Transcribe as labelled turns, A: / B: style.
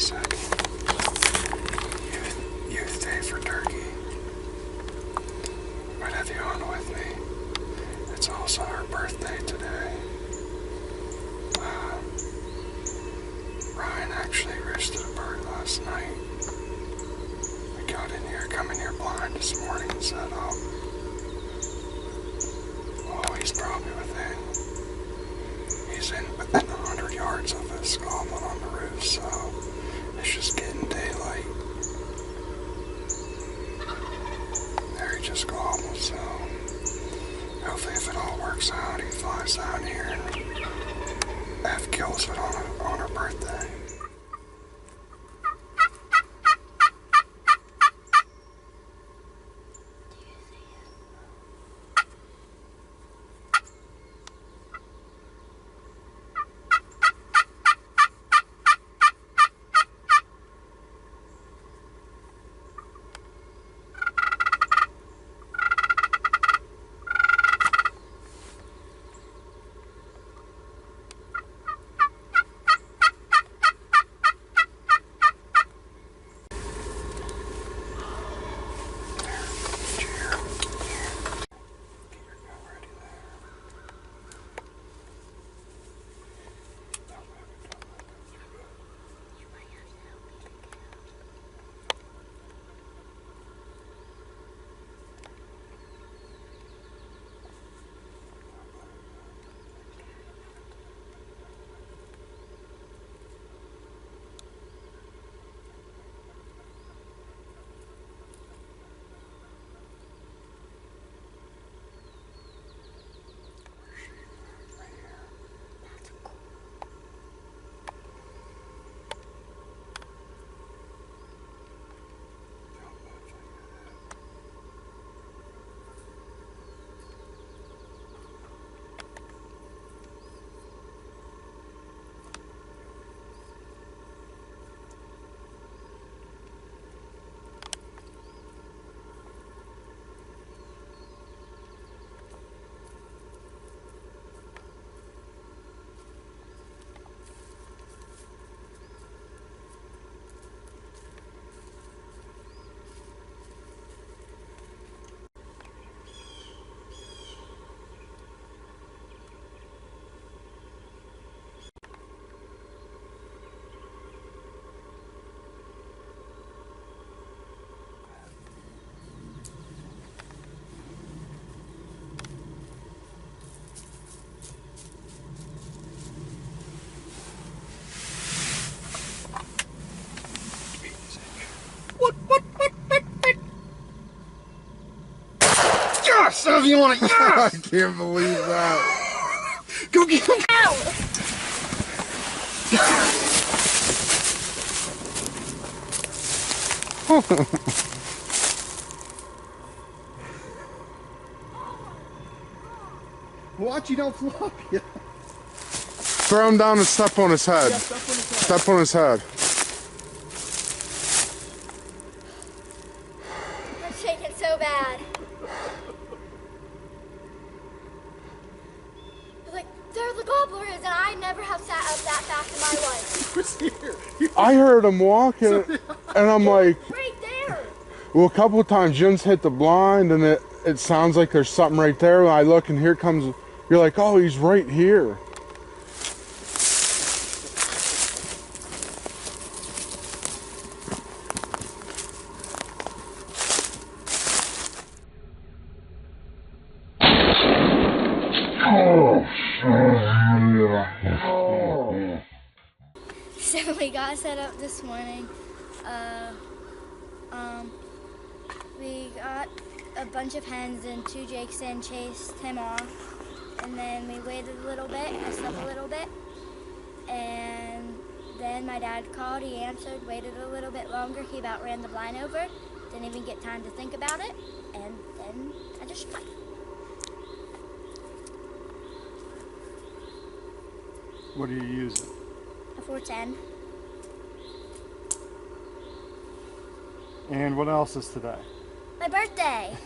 A: 22nd. Youth Day for Turkey. Might have you on with me. It's also her birthday today. Ryan actually roosted a bird last night. We got in here, come in here blind this morning and said, oh, he's probably within 100 yards of us gobbling on the roof, so it's just getting daylight. There he just gobbled, so hopefully if it all works out, he flies down here and kills it on her birthday. Yes! If you want it, yes!
B: I can't believe that.
A: Go get him!
C: Ow!
A: Watch, you don't flop yet.
B: Throw him down and step on his head.
A: Yeah, step on his head.
B: Step on his head.
C: I'm shaking so bad. Like, there the gobbler is, and I never have sat up that fast in my life.
A: Who's here?
B: I heard him walking, and I'm like,
C: Right there!
B: well, a couple of times Jim's hit the blind, and it sounds like there's something right there. When I look, and here comes, you're like, oh, he's right here.
C: So we got set up this morning. We got a bunch of hens and 2 jakes and chased him off. And then we waited a little bit, I slept a little bit. And then my dad called, he answered, waited a little bit longer. He about ran the blind over. Didn't even get time to think about it. And then I just shot.
A: What are you using?
C: A 410.
A: And what else is today?
C: My birthday!